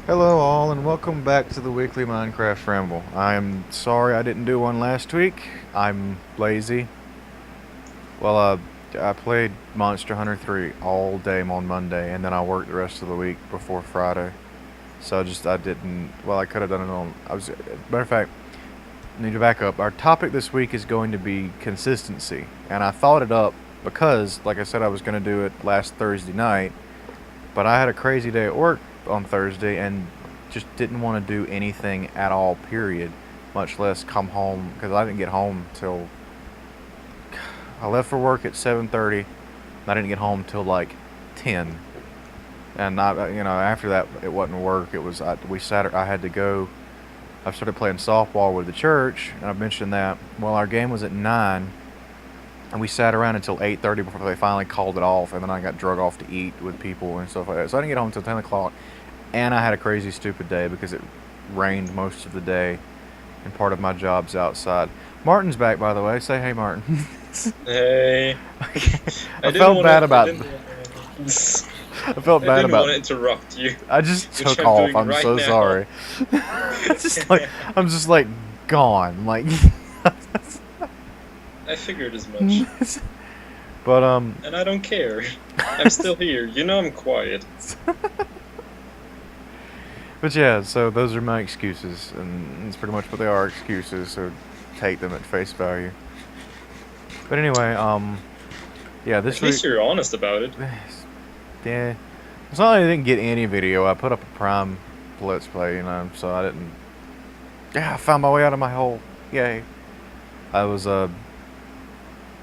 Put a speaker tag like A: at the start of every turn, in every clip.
A: Hello all and welcome back to the weekly Minecraft Ramble. I'm sorry I didn't do one last week. I'm lazy. Well, I played Monster Hunter 3 all day on Monday and then I worked the rest of the week before Friday. So I didn't, well I could have done it on, matter of fact, I need to back up. Our topic this week is going to be consistency. And I thought it up because, like I said, I was going to do it last Thursday night. But I had a crazy day at work on Thursday and just didn't want to do anything at all, period. Much less come home, because I didn't get home till I left for work at 7:30. I didn't get home till like 10. And after that it wasn't work. It was I had to go. I started playing softball with the church, and I mentioned that. Well, our game was at 9, and we sat around until 8:30 before they finally called it off, and then I got drug off to eat with people and stuff like that. So I didn't get home until 10 o'clock, and I had a crazy stupid day because it rained most of the day, and part of my job's outside. Martin's back, by the way. Say hey, Martin.
B: Hey,
A: I felt bad about. I felt
B: I
A: bad
B: didn't want
A: about.
B: to interrupt you,
A: I just
B: which
A: took
B: I'm
A: off.
B: doing
A: I'm
B: right
A: so
B: now.
A: sorry. I'm just like gone. Like.
B: I figured as much,
A: But
B: and I don't care. I'm still here. You know I'm quiet.
A: But yeah, so those are my excuses, and it's pretty much what they are, excuses, so take them at face value. But anyway, yeah,
B: At
A: this
B: least
A: week,
B: you're honest about it.
A: yeah, it's not like I didn't get any video. I put up a Prime Let's Play, so I didn't, yeah, I found my way out of my hole, yay. I was,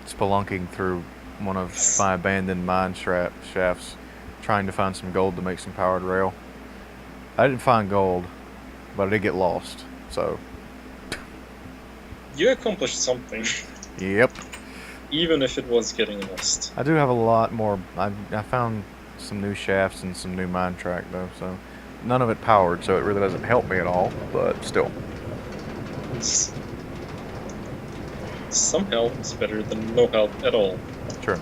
A: spelunking through one of my abandoned mine shafts, trying to find some gold to make some powered rail. I didn't find gold, but I did get lost, so.
B: You accomplished something,
A: Yep.
B: even if it was getting lost.
A: I do have a lot more. I found some new shafts and some new mine track though, so none of it powered, so it really doesn't help me at all. But still,
B: Some help is better than no help at all.
A: true.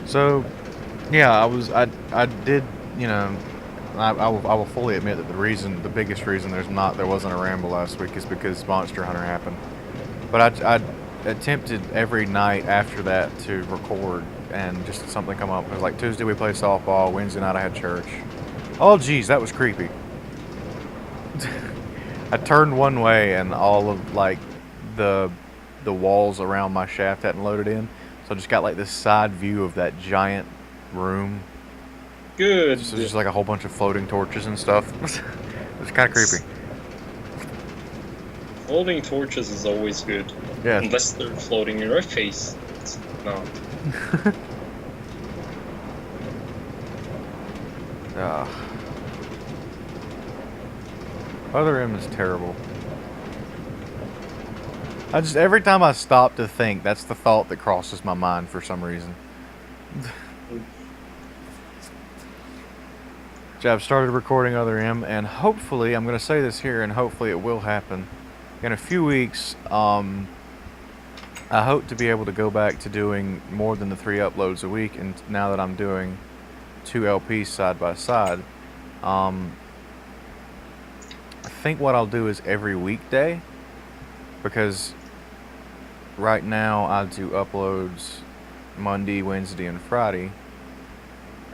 A: So, yeah, I did, I will fully admit that the biggest reason there wasn't a ramble last week is because Monster Hunter happened. But I attempted every night after that to record, and just something come up. It was like Tuesday we played softball, Wednesday night I had church. Oh, geez, that was creepy. I turned one way and all of like the walls around my shaft hadn't loaded in, so I just got like this side view of that giant room.
B: Good.
A: So just like a whole bunch of floating torches and stuff. It's kind of creepy.
B: Floating torches is always good.
A: Yeah.
B: Unless they're floating in your face. It's not.
A: Other M is terrible. Every time I stop to think, that's the thought that crosses my mind for some reason. So I've started recording Other M, and hopefully, I'm going to say this here, and hopefully it will happen. In a few weeks, I hope to be able to go back to doing more than the 3 uploads a week, and now that I'm doing 2 LPs side by side, I think what I'll do is every weekday, because right now I do uploads Monday, Wednesday, and Friday,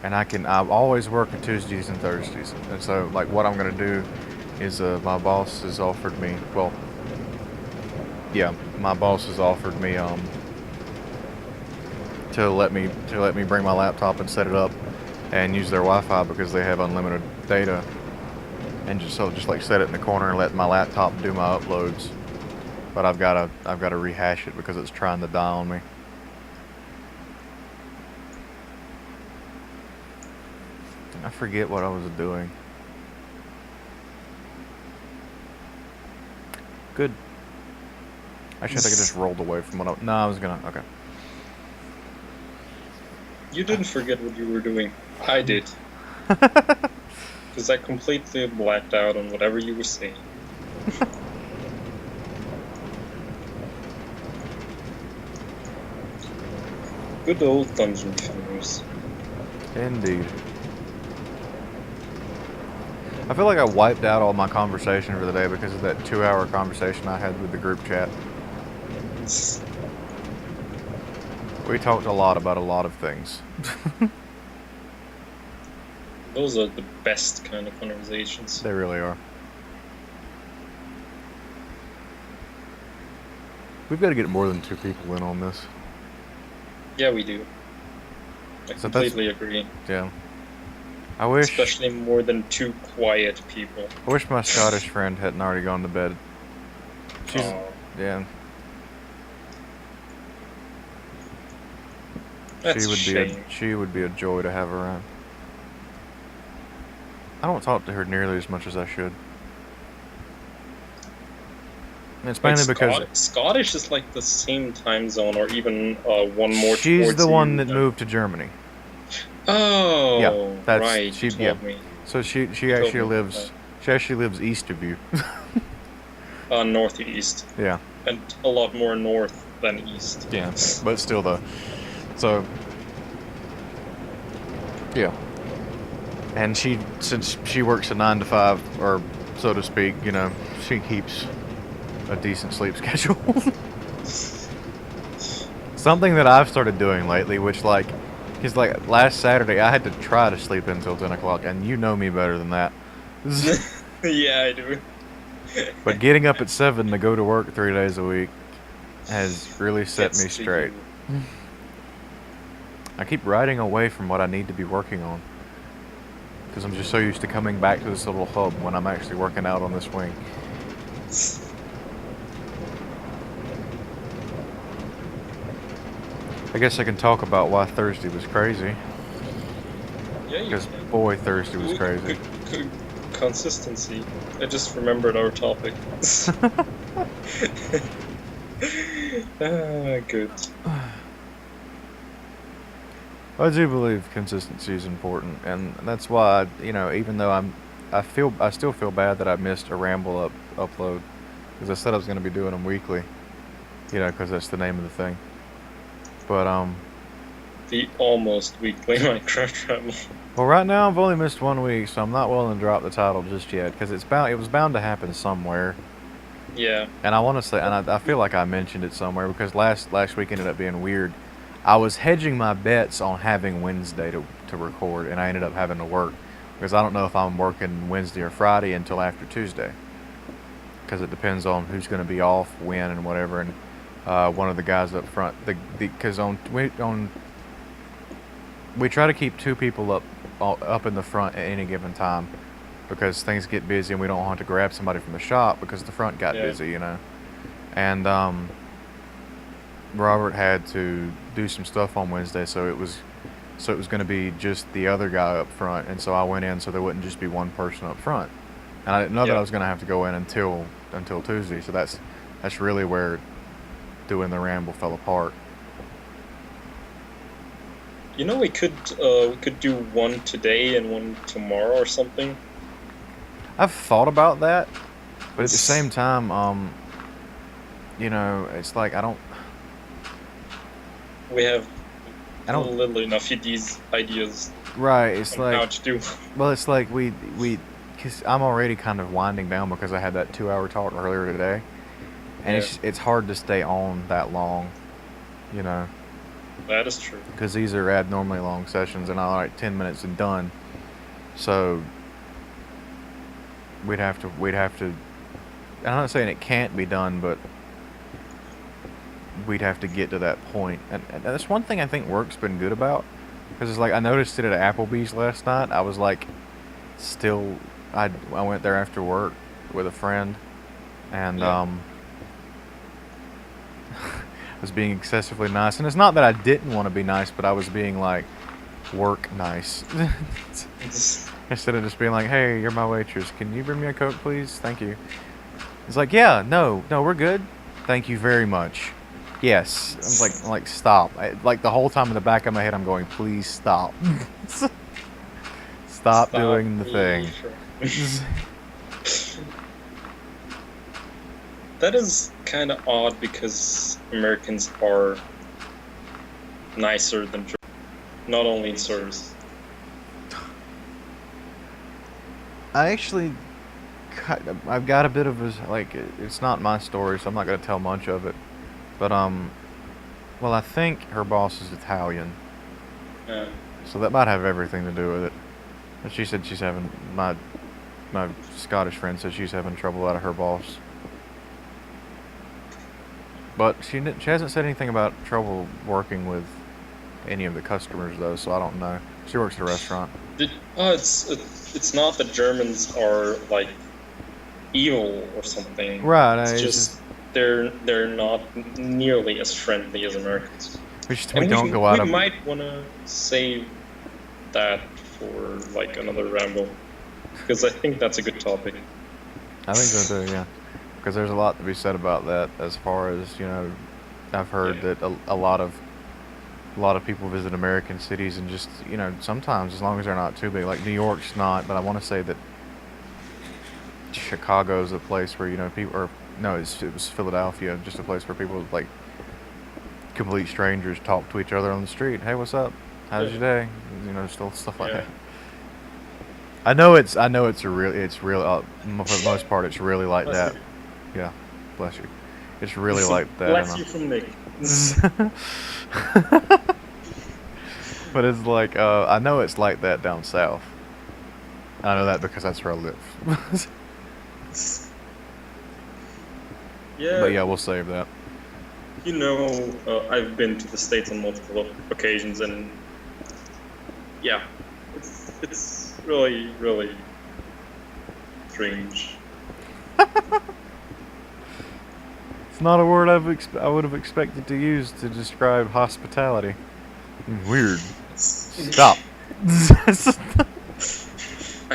A: and I've always work on Tuesdays and Thursdays, and so like what I'm gonna do is my boss has offered me, well, yeah, my boss has offered me to let me bring my laptop and set it up and use their Wi-Fi because they have unlimited data, and just like set it in the corner and let my laptop do my uploads. But I've gotta rehash it because it's trying to die on me. I forget what I was doing. Good. Actually, I think I just rolled away from what no, I was gonna, okay.
B: You didn't forget what you were doing. I did. Because I completely blacked out on whatever you were saying. Good old dungeon fingers.
A: Indeed. I feel like I wiped out all my conversation for the day because of that 2-hour conversation I had with the group chat. We talked a lot about a lot of things.
B: Those are the best kind of conversations.
A: They really are. We've got to get more than 2 people in on this.
B: Yeah, we do. I
A: So
B: completely agree.
A: Yeah. I wish.
B: Especially more than 2 quiet people.
A: I wish my Scottish friend hadn't already gone to bed. She's.
B: Oh.
A: Yeah.
B: That's
A: she would be a joy to have around. I don't talk to her nearly as much as I should. And it's mainly because
B: Scottish is like the same time zone, or even one more.
A: She's the one that moved to Germany.
B: Oh,
A: yeah, that's
B: right.
A: She told me. So she actually lives. She actually lives east of you.
B: Northeast.
A: Yeah.
B: And a lot more north than east.
A: Yeah, but still though. So. Yeah. And since she works a 9 to 5, or so to speak, you know, she keeps a decent sleep schedule. Something that I've started doing lately, which because last Saturday I had to try to sleep until 10 o'clock, and you know me better than that.
B: Yeah, I do.
A: But getting up at 7 to go to work 3 days a week has really set me straight. I keep riding away from what I need to be working on, because I'm just so used to coming back to this little hub when I'm actually working out on this wing. I guess I can talk about why Thursday was crazy.
B: Yeah,
A: because boy, Thursday was crazy.
B: Consistency. I just remembered our topic. Good.
A: I do believe consistency is important, and that's why, even though I still feel bad that I missed a Ramble upload, because I said I was going to be doing them weekly, because that's the name of the thing. But
B: the almost weekly Minecraft Ramble.
A: Well, right now I've only missed 1 week, so I'm not willing to drop the title just yet, because it was bound to happen somewhere.
B: Yeah.
A: And I want to say, and I feel like I mentioned it somewhere, because last week ended up being weird. I was hedging my bets on having Wednesday to record, and I ended up having to work, because I don't know if I'm working Wednesday or Friday until after Tuesday, because it depends on who's going to be off, when, and whatever. And one of the guys up front, because we try to keep 2 people up in the front at any given time, because things get busy and we don't want to grab somebody from the shop because the front got busy, And Robert had to do some stuff on Wednesday, so it was going to be just the other guy up front, and so I went in so there wouldn't just be one person up front, and I didn't know that I was going to have to go in until Tuesday. So that's really where doing the Ramble fell apart.
B: We could do one today and one tomorrow or something.
A: I've thought about that, but at the same time, it's like I don't
B: little enough of these ideas.
A: Right, it's like
B: how to do.
A: Well, it's like because I'm already kind of winding down because I had that 2-hour talk earlier today, and it's hard to stay on that long,
B: That is true.
A: Because these are abnormally long sessions, and I like 10 minutes and done. So we'd have to. I'm not saying it can't be done, but we'd have to get to that point. And that's one thing I think work's been good about, because it's like I noticed it at Applebee's last night. I was like, I went there after work with a friend, and was being excessively nice. And it's not that I didn't want to be nice, but I was being like work nice. Instead of just being like, hey, you're my waitress, can you bring me a Coke, please? Thank you. It's like, yeah, no, we're good. Thank you very much. Yes. I'm like stop. Like the whole time in the back of my head, I'm going, please stop. Stop doing the thing.
B: That is kind of odd, because Americans are nicer than Germans. Not only in service.
A: I actually, I've got a bit of a, like, it's not my story, so I'm not going to tell much of it. But, well, I think her boss is Italian.
B: Yeah.
A: So that might have everything to do with it. And she said she's having, my Scottish friend said she's having trouble out of her boss. But she hasn't said anything about trouble working with any of the customers, though, so I don't know. She works at a restaurant.
B: It's not that Germans are like evil or something.
A: Right.
B: It's just they're not nearly as friendly as Americans.
A: We don't go out.
B: We might want to save that for like another ramble, because I think that's a good topic.
A: I think so too. Yeah, because there's a lot to be said about that. As far as I've heard that a lot of people visit American cities, and just sometimes, as long as they're not too big, like New York's not, but I want to say that Chicago's a place where people, or no, it was Philadelphia, just a place where people like complete strangers talk to each other on the street. Hey, what's up? How's your day? Still stuff like that. I know it's real. For the most part, it's really like
B: Bless
A: that.
B: You.
A: Yeah, bless you. It's really like that.
B: Bless you from Nick.
A: But it's like I know it's like that down south. I know that because that's where I live.
B: Yeah.
A: But yeah, we'll save that.
B: I've been to the States on multiple occasions, and yeah, it's really, really strange.
A: It's not a word I would have expected to use to describe hospitality. Weird. Stop.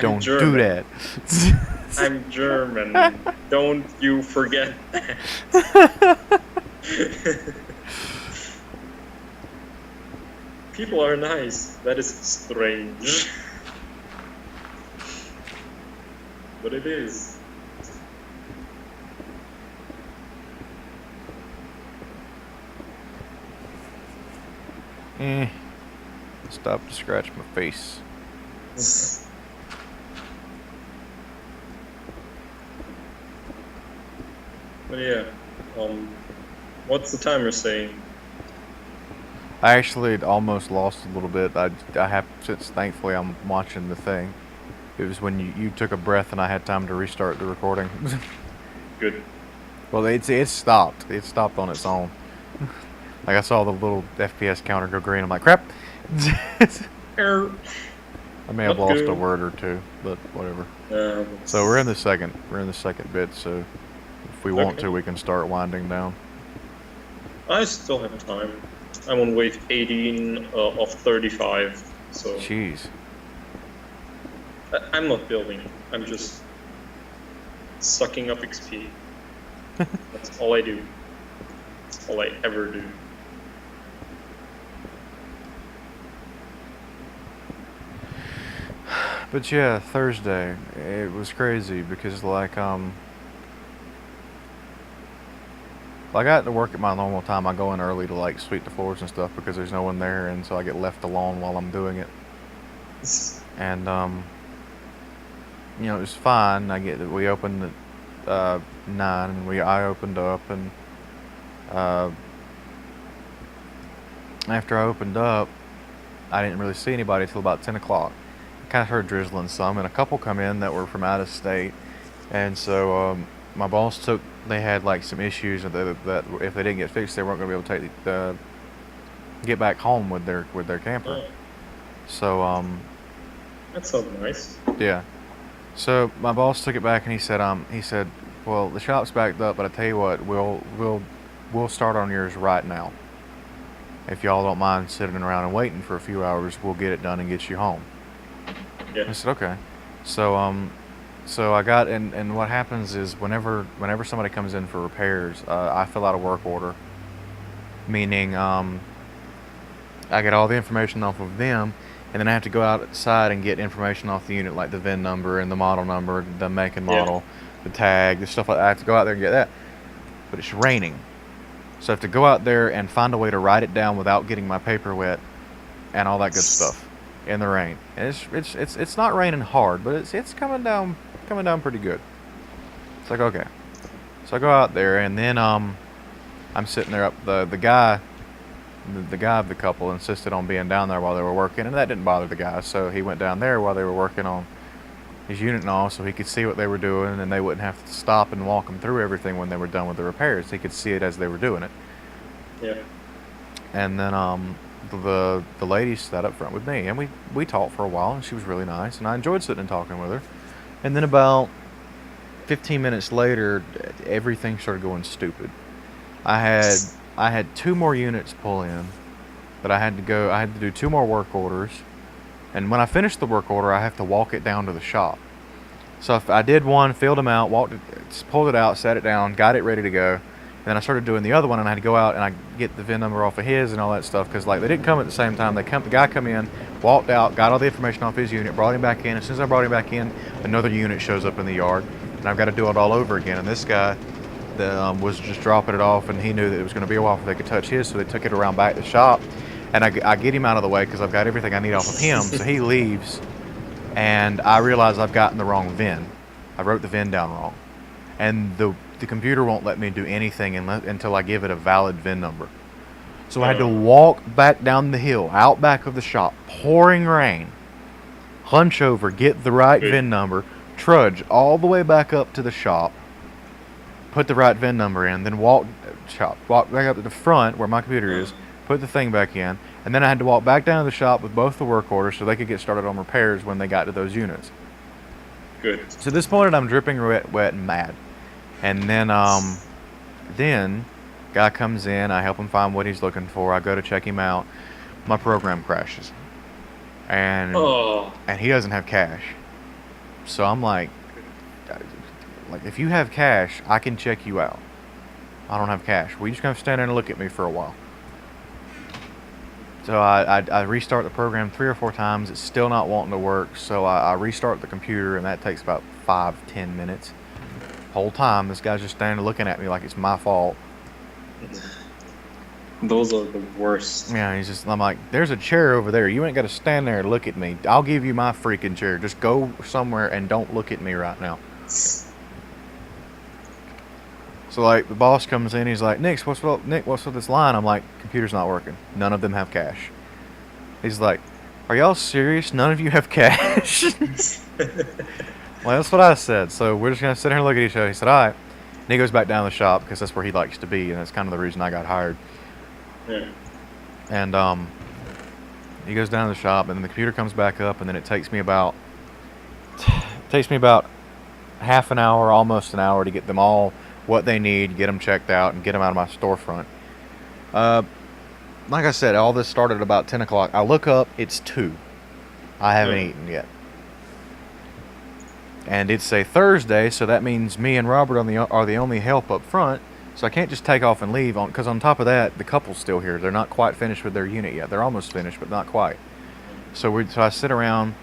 A: Don't do that.
B: I'm German. Don't you forget that. People are nice. That is strange. But it is.
A: Stop to scratch my face.
B: But yeah, what's the timer saying?
A: I actually almost lost a little bit. I have, since thankfully I'm watching the thing. It was when you took a breath and I had time to restart the recording.
B: Good.
A: Well, it stopped. It stopped on its own. Like I saw the little FPS counter go green. I'm like, crap.
B: Error.
A: I may have lost a word or two, but whatever. So we're in the second bit. So if we want to, we can start winding down.
B: I still have time. I'm on wave 18 of 35. So.
A: Jeez.
B: I'm not building. I'm just sucking up XP. That's all I do. That's all I ever do.
A: But yeah, Thursday, it was crazy because like I got to work at my normal time. I go in early to like sweep the floors and stuff because there's no one there, and so I get left alone while I'm doing it. And it was fine. We opened at 9, and I opened up, and after I opened up, I didn't really see anybody till about 10 o'clock. I kind of heard drizzling some, and a couple come in that were from out of state, and so my boss they had like some issues that if they didn't get fixed, they weren't going to be able to get back home with their camper. So
B: that sounds nice.
A: Yeah. So my boss took it back, and he said, well, the shop's backed up, but I tell you what, we'll start on yours right now. If y'all don't mind sitting around and waiting for a few hours, we'll get it done and get you home.
B: Yeah.
A: I said, okay. So I got, and what happens is whenever somebody comes in for repairs, I fill out a work order, meaning I get all the information off of them, and then I have to go outside and get information off the unit, like the VIN number and the model number, the make and model, the tag, the stuff like that. I have to go out there and get that. But it's raining. So I have to go out there and find a way to write it down without getting my paper wet and all that good stuff. in the rain. And it's not raining hard, but it's coming down pretty good. It's like, okay. So I go out there, and then I'm sitting there up the guy of the couple insisted on being down there while they were working, and that didn't bother the guy, so he went down there while they were working on his unit and all, so he could see what they were doing, and they wouldn't have to stop and walk him through everything when they were done with the repairs. He could see it as they were doing it.
B: Yeah.
A: And then the lady sat up front with me, and we talked for a while, and she was really nice, and I enjoyed sitting and talking with her. And then about 15 minutes later, everything started going stupid. I had 2 more units pull in, but I had to do 2 more work orders, and when I finished the work order, I have to walk it down to the shop. So if I did one, filled them out, pulled it out, set it down, got it ready to go, and then I started doing the other one, and I had to go out and I get the VIN number off of his and all that stuff, because like they didn't come at the same time. The guy come in, walked out, got all the information off his unit, brought him back in. As soon as I brought him back in, another unit shows up in the yard, and I've got to do it all over again. And this guy was just dropping it off, and he knew that it was going to be a while before they could touch his, so they took it around back to the shop. And I get him out of the way because I've got everything I need off of him. So he leaves, and I realize I've gotten the wrong VIN. I wrote the VIN down wrong, and the computer won't let me do anything until I give it a valid VIN number. So I had to walk back down the hill, out back of the shop, pouring rain, hunch over, get the right VIN number, trudge all the way back up to the shop, put the right VIN number in, then walk back up to the front where my computer is, put the thing back in, and then I had to walk back down to the shop with both the work orders so they could get started on repairs when they got to those units.
B: Good.
A: So at this point, I'm dripping wet and mad. And then guy comes in, I help him find what he's looking for, I go to check him out, my program crashes. And he doesn't have cash. So I'm like, if you have cash, I can check you out. I don't have cash. Well, you just gonna stand there and look at me for a while. So I restart the program 3 or 4 times. It's still not wanting to work. So I restart the computer, and that takes about 5-10 minutes. Whole time, this guy's just standing looking at me like it's my fault.
B: Those are the worst.
A: Yeah, I'm like, there's a chair over there. You ain't got to stand there and look at me. I'll give you my freaking chair. Just go somewhere and don't look at me right now. So like the boss comes in, he's like, Nick, what's with this line? I'm like, computer's not working. None of them have cash. He's like, are y'all serious? None of you have cash? Well, that's what I said. So we're just gonna sit here and look at each other. He said, all right. And he goes back down the shop because that's where he likes to be, and that's kind of the reason I got hired.
B: Yeah.
A: And he goes down to the shop, and then the computer comes back up, and then it takes me about half an hour, almost an hour to get them all what they need, get them checked out, and get them out of my storefront. Like I said, all this started at about 10 o'clock. I look up, it's 2. I haven't eaten yet. And it's a Thursday, so that means me and Robert are the only help up front. So I can't just take off and leave, because on top of that, the couple's still here. They're not quite finished with their unit yet. They're almost finished, but not quite. So I sit around.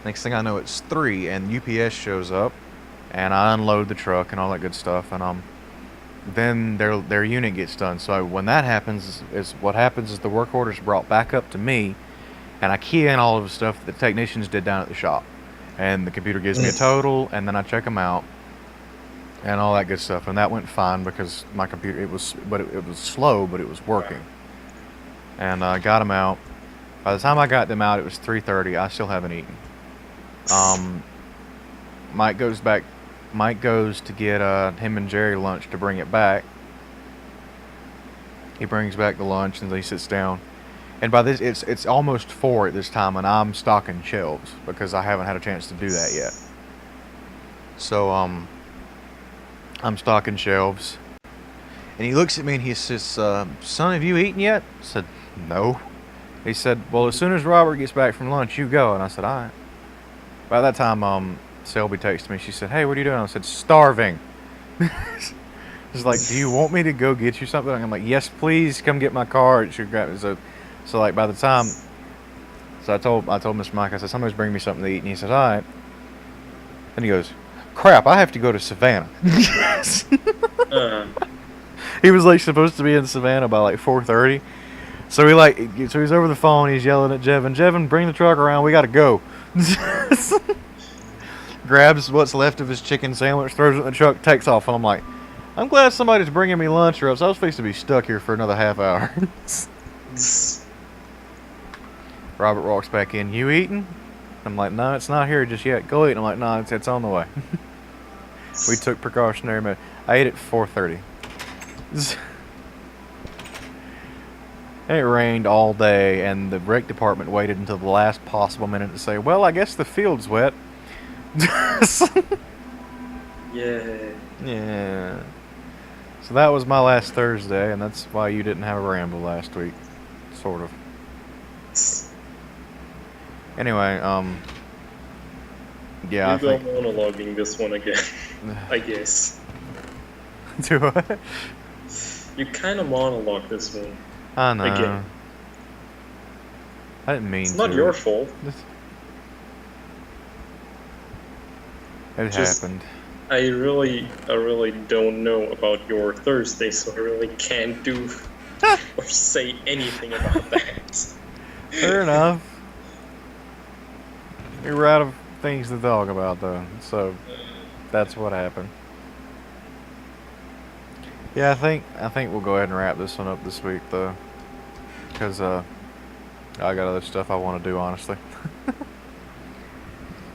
A: Next thing I know, it's 3, and UPS shows up, and I unload the truck and all that good stuff, and then their unit gets done. So when that happens, what happens is the work order's brought back up to me, and I key in all of the stuff that the technicians did down at the shop, and the computer gives me a total, and then I check them out and all that good stuff. And that went fine because my computer it was slow, but it was working. And I got them out. By the time I got them out, it was 3:30. I still haven't eaten. Mike goes to get him and Jerry lunch to bring it back. He brings back the lunch and he sits down. And by this, it's almost 4 at this time, and I'm stocking shelves because I haven't had a chance to do that yet. So I'm stocking shelves, and he looks at me and he says, "Son, have you eaten yet?" I said, "No." He said, "Well, as soon as Robert gets back from lunch, you go." And I said, "All right." By that time, Selby texted me. She said, "Hey, what are you doing?" I said, "Starving." She's like, "Do you want me to go get you something?" I'm like, "Yes, please, come get my car." So like by the time, I told Mr. Mike, I said, "Somebody's bringing me something to eat," and he said, "All right." And he goes, "Crap, I have to go to Savannah." He was like supposed to be in Savannah by like 4:30, So he's over the phone. He's yelling at Jevin. Jevin, bring the truck around. We gotta go. Grabs what's left of his chicken sandwich, throws it in the truck, takes off. And I'm like, I'm glad somebody's bringing me lunch, or else I was supposed to be stuck here for another half hour. Robert walks back in. You eating? I'm like, no, it's not here just yet. Go eat. I'm like, no, it's on the way. We took precautionary measures. I ate at 4:30. It rained all day, and the rec department waited until the last possible minute to say, well, I guess the field's wet.
B: Yeah.
A: Yeah. So that was my last Thursday, and that's why you didn't have a ramble last week. Sort of. Anyway, yeah, I
B: You go
A: think...
B: monologuing this one again, I guess.
A: Do what?
B: You kind of monologue this one.
A: I know.
B: Again.
A: I didn't mean to.
B: It's not your fault.
A: It
B: Just-
A: happened.
B: I really don't know about your Thursday, so I really can't do or say anything about that.
A: Fair enough. We were out of things to talk about, though, so that's what happened. Yeah, I think we'll go ahead and wrap this one up this week, though, because I got other stuff I want to do, honestly.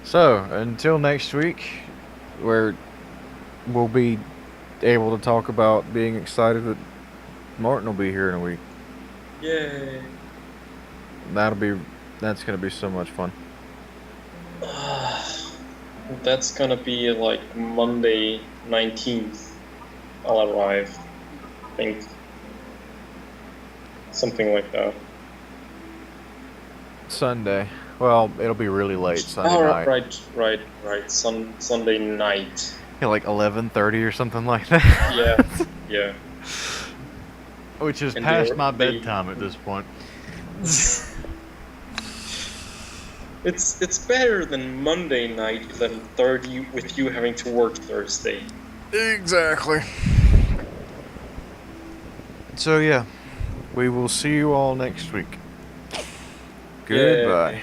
A: So until next week, where we'll be able to talk about being excited that Martin will be here in a week.
B: Yay.
A: That's gonna be so much fun.
B: That's gonna be like Monday 19th. I'll arrive. I think. Something like that.
A: Sunday. Well, it'll be really late Sunday
B: Oh,
A: night.
B: right. Sunday night.
A: Yeah, like 11:30 or something like that.
B: Yeah.
A: Which is
B: And
A: past
B: they-
A: my
B: they-
A: bedtime at this point.
B: It's better than Monday night 11:30 with you having to work Thursday.
A: Exactly. So yeah, we will see you all next week. Goodbye.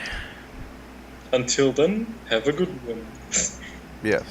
B: Until then, have a good one.
A: Yes.